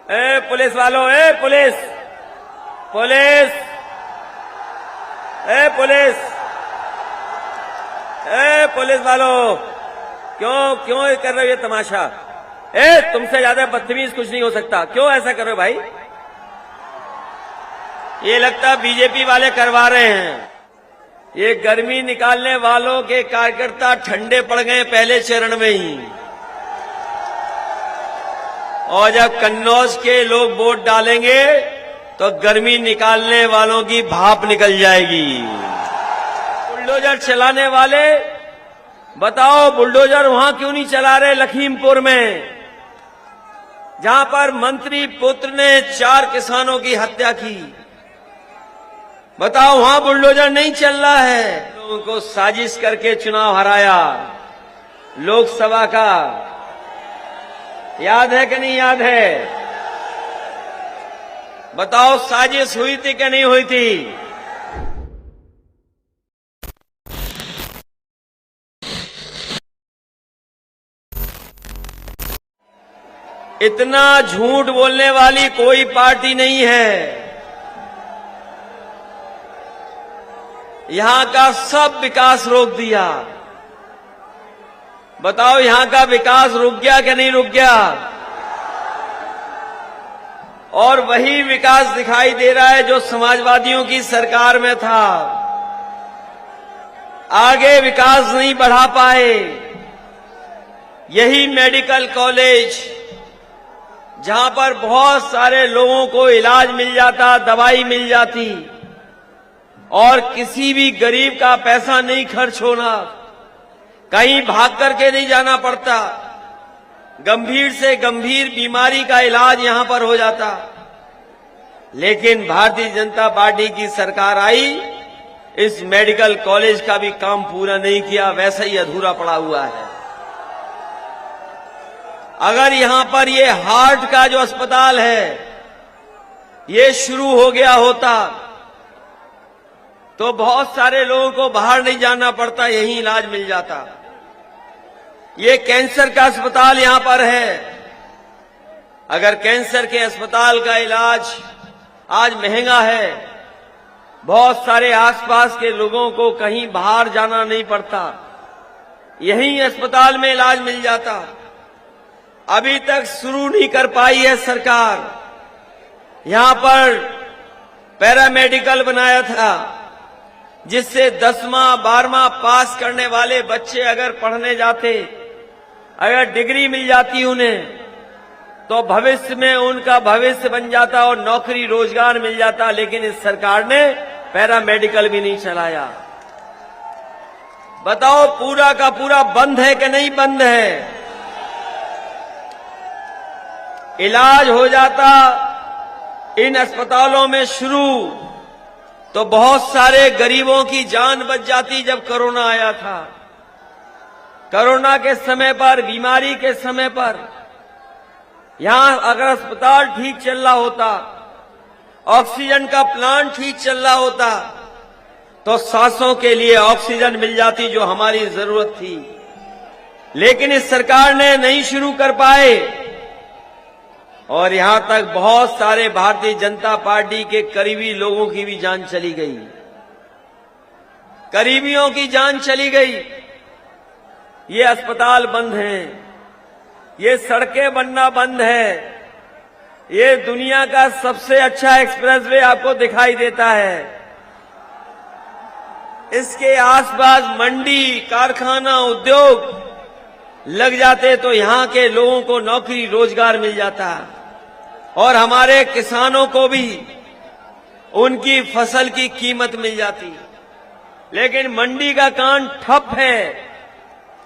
ए police वालों, ए police police ए police ए police वालों, क्यों क्यों कर रहे हो ये तमाशा? ए तुमसे ज्यादा बदतमीज कुछ नहीं हो सकता, क्यों ऐसा कर रहे हो भाई? ये लगता बीजेपी वाले करवा रहे हैं। ये गर्मी निकालने वालों के कार्यकर्ता ठंडे पड़ गए पहले चरण में ही, और जब कन्नौज के लोग वोट डालेंगे तो गर्मी निकालने वालों की भाप निकल जाएगी। बुलडोजर चलाने वाले, बताओ बुलडोजर वहां क्यों नहीं चला रहे लखीमपुर में, जहां पर मंत्री पुत्र ने 4 किसानों की हत्या की? बताओ वहां बुलडोजर नहीं चल रहा है। लोगों को साजिश करके चुनाव हराया लोकसभा का, याद है कि नहीं याद है? बताओ साजिश हुई थी कि नहीं हुई थी? इतना झूठ बोलने वाली कोई पार्टी नहीं है। यहां का सब विकास रोक दिया। बताओ यहां का विकास रुक गया कि नहीं रुक गया? और वही विकास दिखाई दे रहा है जो समाजवादियों की सरकार में था। आगे विकास नहीं बढ़ा पाए। यही मेडिकल कॉलेज जहां पर बहुत सारे लोगों को इलाज मिल जाता, दवाई मिल जाती, और किसी भी गरीब का पैसा नहीं खर्च होना, कहीं भाग करके नहीं जाना पड़ता, गंभीर से गंभीर बीमारी का इलाज यहां पर हो जाता। लेकिन भारतीय जनता पार्टी की सरकार आई, इस मेडिकल कॉलेज का भी काम पूरा नहीं किया, वैसा ही अधूरा पड़ा हुआ है। अगर यहां पर ये हार्ट का जो अस्पताल है ये शुरू हो गया होता तो बहुत सारे लोगों को बाहर नहीं जाना पड़ता, यहीं इलाज मिल जाता। ये कैंसर का अस्पताल यहां पर है। अगर कैंसर के अस्पताल का इलाज आज महंगा है, बहुत सारे आसपास के लोगों को कहीं बाहर जाना नहीं पड़ता, यहीं अस्पताल में इलाज मिल जाता। अभी तक शुरू नहीं कर पाई है सरकार। यहां पर पैरामेडिकल बनाया था, जिससे 10वां 12वां पास करने वाले बच्चे अगर पढ़ने जाते, अगर डिग्री मिल जाती उन्हें, तो भविष्य में उनका भविष्य बन जाता और नौकरी रोजगार मिल जाता। लेकिन इस सरकार ने पैरामेडिकल भी नहीं चलाया। बताओ पूरा का पूरा बंद है कि नहीं बंद है? इलाज हो जाता इन अस्पतालों में शुरू तो बहुत सारे गरीबों की जान बच जाती। जब कोरोना आया था, कोरोना के समय पर, बीमारी के समय पर, यहां अगर अस्पताल ठीक चल रहा होता, ऑक्सीजन का प्लांट ठीक चल रहा होता, तो सांसों के लिए ऑक्सीजन मिल जाती जो हमारी जरूरत थी। लेकिन इस सरकार ने नहीं शुरू कर पाए, और यहां तक बहुत सारे भारतीय जनता पार्टी के करीबी लोगों की भी जान चली गई, करीबियों की जान चली गई। ये अस्पताल बंद हैं, ये सड़कें बनना बंद है। ये दुनिया का सबसे अच्छा एक्सप्रेसवे आपको दिखाई देता है। इसके आसपास मंडी, कारखाना, उद्योग लग जाते तो यहां के लोगों को नौकरी रोजगार मिल जाता, और हमारे किसानों को भी उनकी फसल की कीमत मिल जाती। लेकिन मंडी का काम ठप है,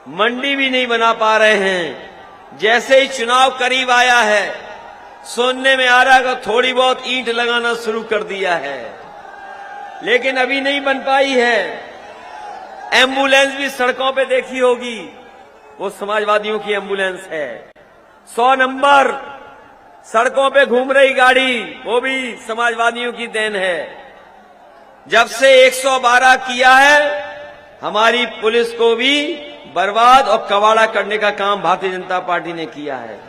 मंडी भी नहीं बना पा रहे हैं। जैसे ही चुनाव करीब आया है, सुनने में आ रहा है कि थोड़ी बहुत ईंट लगाना शुरू कर दिया है, लेकिन अभी नहीं बन पाई है। एम्बुलेंस भी सड़कों पे देखी होगी, वो समाजवादियों की एम्बुलेंस है। 100 नंबर सड़कों पे घूम रही गाड़ी, वो भी समाजवादियों की देन है। जब से 112 किया है, हमारी पुलिस को भी बर्बाद और कबाड़ा करने का काम भारतीय जनता पार्टी ने किया है।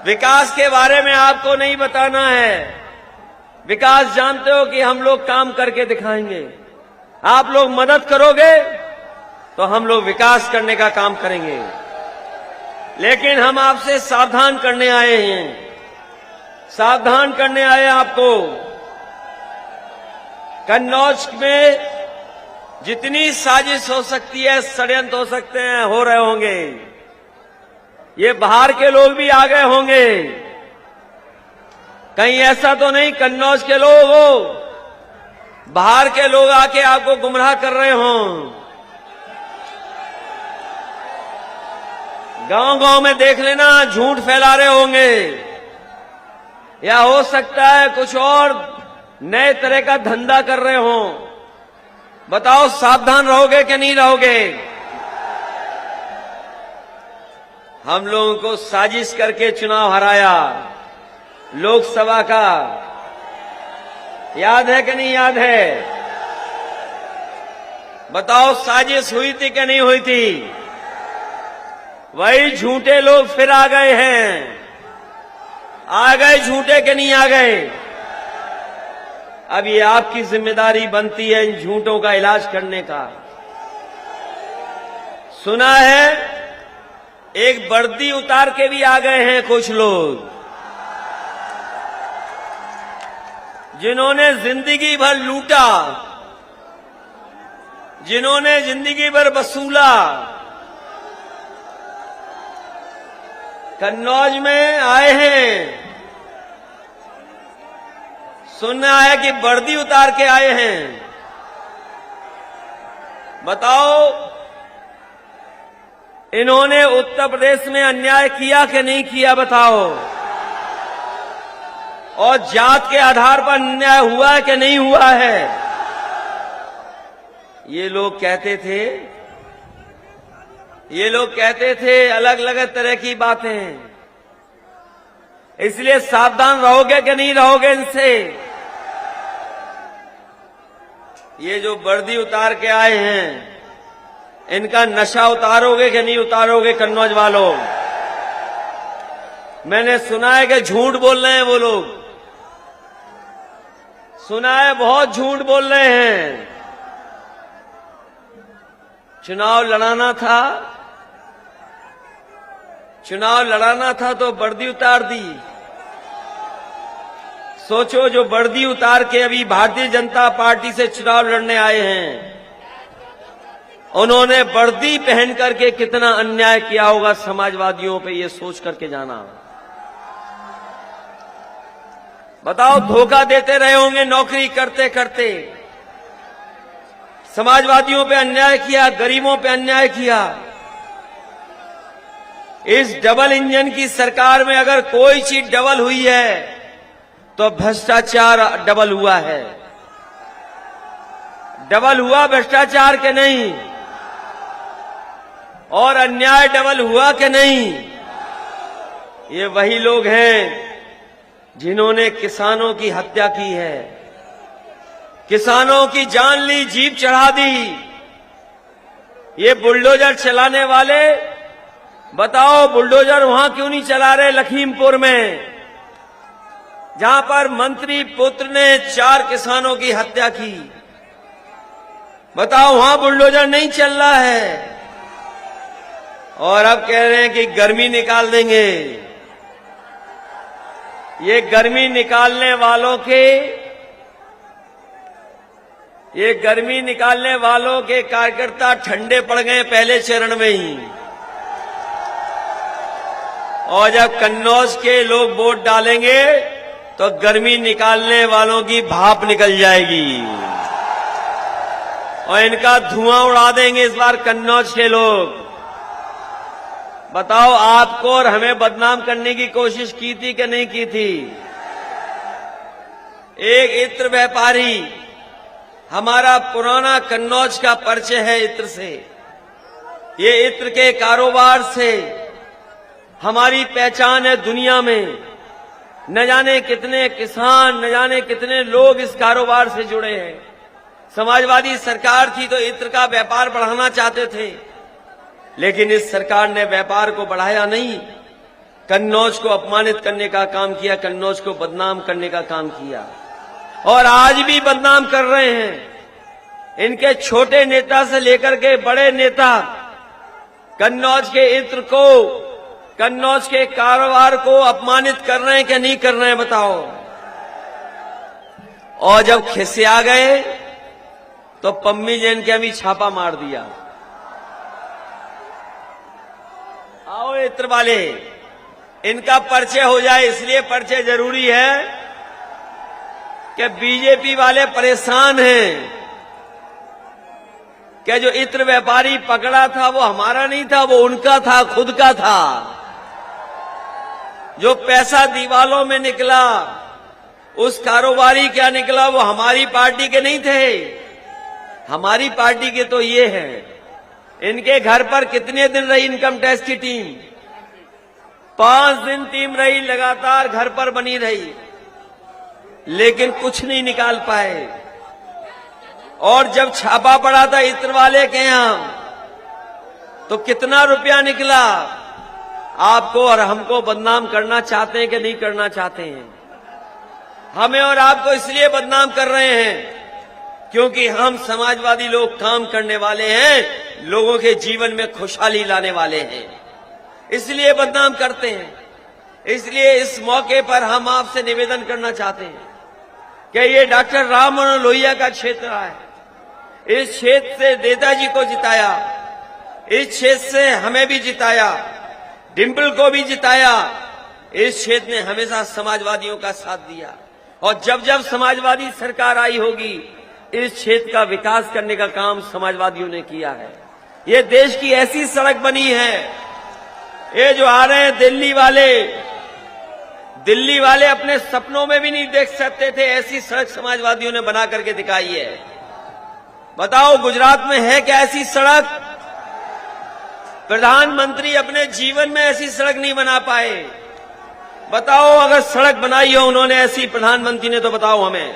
विकास के बारे में आपको नहीं बताना है। विकास जानते हो कि हम लोग काम करके दिखाएंगे। आप लोग मदद करोगे तो हम लोग विकास करने का काम करेंगे। लेकिन हम आपसे सावधान करने आए हैं, सावधान करने आए हैं आपको। कन्नौज में जितनी साजिश हो सकती है, षड्यंत्र हो सकते हैं, हो रहे होंगे। ये बाहर के लोग भी आ गए होंगे। कहीं ऐसा तो नहीं कन्नौज के लोग हो, बाहर के लोग आके आपको गुमराह कर रहे हों। गांव-गांव में देख लेना, झूठ फैला रहे होंगे, या हो सकता है कुछ और नए तरह का धंधा कर रहे हों। बताओ, सावधान रहोगे कि नहीं रहोगे? हम लोगों को साजिश करके चुनाव हराया लोकसभा का, याद है कि नहीं याद है? बताओ, साजिश हुई थी कि नहीं हुई थी? वही झूठे लोग फिर आ गए हैं। आ गए झूठे के नहीं आ गए? अब ये आपकी जिम्मेदारी बनती है इन झूठों का इलाज करने का। सुना है एक वर्दी उतार के भी आ गए हैं कुछ लोग, जिन्होंने जिंदगी भर लूटा, जिन्होंने जिंदगी भर वसूला। कन्नौज में आए हैं, सुनना है कि वर्दी उतार के आए हैं। बताओ, इन्होंने उत्तर प्रदेश में अन्याय किया कि नहीं किया? बताओ। और जात के आधार पर अन्याय हुआ है कि नहीं हुआ है? ये लोग कहते थे अलग अलग तरह की बातें। इसलिए सावधान रहोगे कि नहीं रहोगे इनसे? ये जो वर्दी उतार के आए हैं, इनका नशा उतारोगे कि नहीं उतारोगे कन्नौज वालों? मैंने सुना है कि झूठ बोल रहे हैं वो लोग, सुना है बहुत झूठ बोल रहे हैं। चुनाव लड़ाना था तो वर्दी उतार दी। सोचो, जो वर्दी उतार के अभी भारतीय जनता पार्टी से चुनाव लड़ने आए हैं, उन्होंने वर्दी पहन करके कितना अन्याय किया होगा समाजवादियों पे, ये सोच करके जाना। बताओ, धोखा देते रहे होंगे नौकरी करते करते। समाजवादियों पे अन्याय किया, गरीबों पे अन्याय किया। इस डबल इंजन की सरकार में अगर कोई चीज डबल हुई है तो भ्रष्टाचार डबल हुआ है। डबल हुआ भ्रष्टाचार के नहीं? और अन्याय डबल हुआ कि नहीं? ये वही लोग हैं जिन्होंने किसानों की हत्या की है, किसानों की जान ली, जीप चढ़ा दी। ये बुलडोजर चलाने वाले, बताओ, बुलडोजर वहां क्यों नहीं चला रहे लखीमपुर में, जहां पर मंत्री पुत्र ने 4 किसानों की हत्या की? बताओ, वहां बुलडोजर नहीं चल रहा है। और अब कह रहे हैं कि गर्मी निकाल देंगे। ये गर्मी निकालने वालों के कार्यकर्ता ठंडे पड़ गए पहले चरण में ही। और जब कन्नौज के लोग वोट डालेंगे तो गर्मी निकालने वालों की भाप निकल जाएगी और इनका धुआं उड़ा देंगे इस बार कन्नौज के लोग। बताओ, आपको और हमें बदनाम करने की कोशिश की थी कि नहीं की थी? एक इत्र व्यापारी, हमारा पुराना कन्नौज का परिचय है इत्र से। ये इत्र के कारोबार से हमारी पहचान है दुनिया में। न जाने कितने किसान, न जाने कितने लोग इस कारोबार से जुड़े हैं। समाजवादी सरकार थी तो इत्र का व्यापार बढ़ाना चाहते थे, लेकिन इस सरकार ने व्यापार को बढ़ाया नहीं, कन्नौज को अपमानित करने का काम किया, कन्नौज को बदनाम करने का काम किया और आज भी बदनाम कर रहे हैं। इनके छोटे नेता से लेकर के बड़े नेता कन्नौज के इत्र को, कन्नौज के कारोबार को अपमानित कर रहे हैं कि नहीं कर रहे हैं, बताओ। और जब खिसिया गए तो पम्मी जैन के अभी छापा मार दिया। आओ इत्र वाले, इनका परिचय हो जाए, इसलिए परिचय जरूरी है कि बीजेपी वाले परेशान हैं कि जो इत्र व्यापारी पकड़ा था वो हमारा नहीं था, वो उनका था, खुद का था। जो पैसा दीवालों में निकला, उस कारोबारी क्या निकला, वो हमारी पार्टी के नहीं थे। हमारी पार्टी के तो ये हैं। इनके घर पर कितने दिन रही इनकम टैक्स की टीम? 5 दिन टीम रही, लगातार घर पर बनी रही, लेकिन कुछ नहीं निकाल पाए। और जब छापा पड़ा था इत्र वाले के यहां तो कितना रुपया निकला? आपको और हमको बदनाम करना चाहते हैं कि नहीं करना चाहते हैं? हमें और आपको इसलिए बदनाम कर रहे हैं क्योंकि हम समाजवादी लोग काम करने वाले हैं, लोगों के जीवन में खुशहाली लाने वाले हैं, इसलिए बदनाम करते हैं। इसलिए इस मौके पर हम आपसे निवेदन करना चाहते हैं कि ये डॉक्टर राम मनोहर लोहिया का क्षेत्र है। इस क्षेत्र से नेताजी को जिताया, इस क्षेत्र से हमें भी जिताया, डिम्पल को भी जिताया। इस क्षेत्र ने हमेशा समाजवादियों का साथ दिया और जब जब समाजवादी सरकार आई होगी, इस क्षेत्र का विकास करने का काम समाजवादियों ने किया है। ये देश की ऐसी सड़क बनी है, ये जो आ रहे हैं दिल्ली वाले अपने सपनों में भी नहीं देख सकते थे, ऐसी सड़क समाजवादियों ने बना करके दिखाई है। बताओ गुजरात में है क्या ऐसी सड़क? प्रधानमंत्री अपने जीवन में ऐसी सड़क नहीं बना पाए। बताओ अगर सड़क बनाई हो उन्होंने ऐसी, प्रधानमंत्री ने, तो बताओ हमें।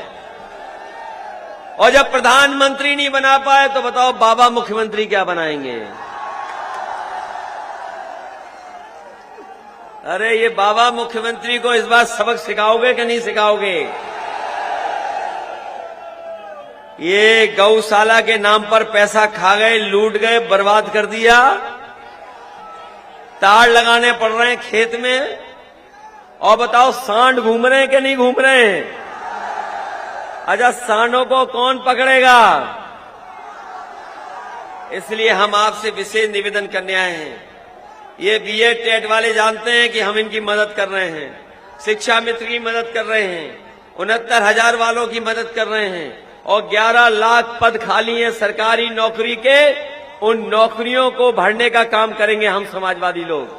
और जब प्रधानमंत्री नहीं बना पाए तो बताओ बाबा मुख्यमंत्री क्या बनाएंगे? अरे ये बाबा मुख्यमंत्री को इस बार सबक सिखाओगे कि नहीं सिखाओगे? ये गौशाला के नाम पर पैसा खा गए, लूट गए, बर्बाद कर दिया। तार लगाने पड़ रहे हैं खेत में। और बताओ सांड घूम रहे हैं कि नहीं घूम रहे हैं? अच्छा, सांडों को कौन पकड़ेगा? इसलिए हम आपसे विशेष निवेदन करने आए हैं। ये बीएड टेट वाले जानते हैं कि हम इनकी मदद कर रहे हैं, शिक्षा मित्र की मदद कर रहे हैं, 69,000 वालों की मदद कर रहे हैं और 11 लाख पद खाली हैं सरकारी नौकरी के। उन नौकरियों को भरने का काम करेंगे हम समाजवादी लोग।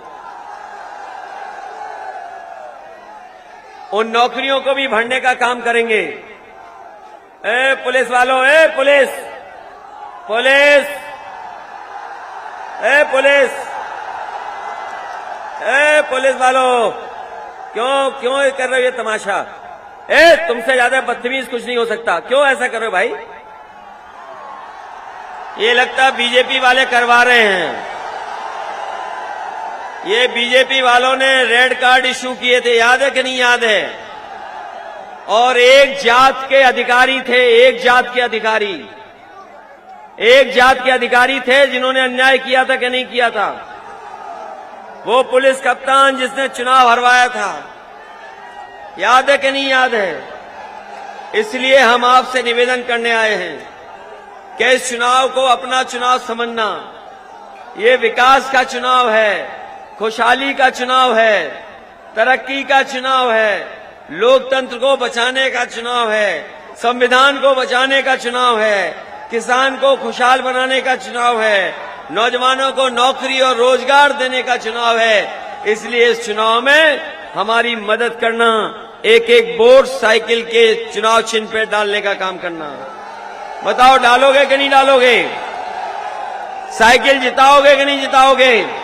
उन नौकरियों को भी भरने का काम करेंगे। ए पुलिस वालों, ए पुलिस, पुलिस, ए पुलिस, ए पुलिस वालों, क्यों कर रहे हो ये तमाशा? ए तुमसे ज्यादा बदतमीज कुछ नहीं हो सकता, क्यों ऐसा कर रहे हो भाई? ये लगता बीजेपी वाले करवा रहे हैं। ये बीजेपी वालों ने रेड कार्ड इश्यू किए थे, याद है कि नहीं याद है? और एक जात के अधिकारी थे, एक जात के अधिकारी थे जिन्होंने अन्याय किया था कि नहीं किया था? वो पुलिस कप्तान जिसने चुनाव हरवाया था, याद है कि नहीं याद है? इसलिए हम आपसे निवेदन करने आए हैं कि इस चुनाव को अपना चुनाव समझना। ये विकास का चुनाव है, खुशहाली का चुनाव है, तरक्की का चुनाव है, लोकतंत्र को बचाने का चुनाव है, संविधान को बचाने का चुनाव है, किसान को खुशहाल बनाने का चुनाव है, नौजवानों को नौकरी और रोजगार देने का चुनाव है। इसलिए इस चुनाव में हमारी मदद करना, एक एक वोट साइकिल के चुनाव चिन्ह पे डालने का काम करना। बताओ डालोगे कि नहीं डालोगे? साइकिल जिताओगे कि नहीं जिताओगे?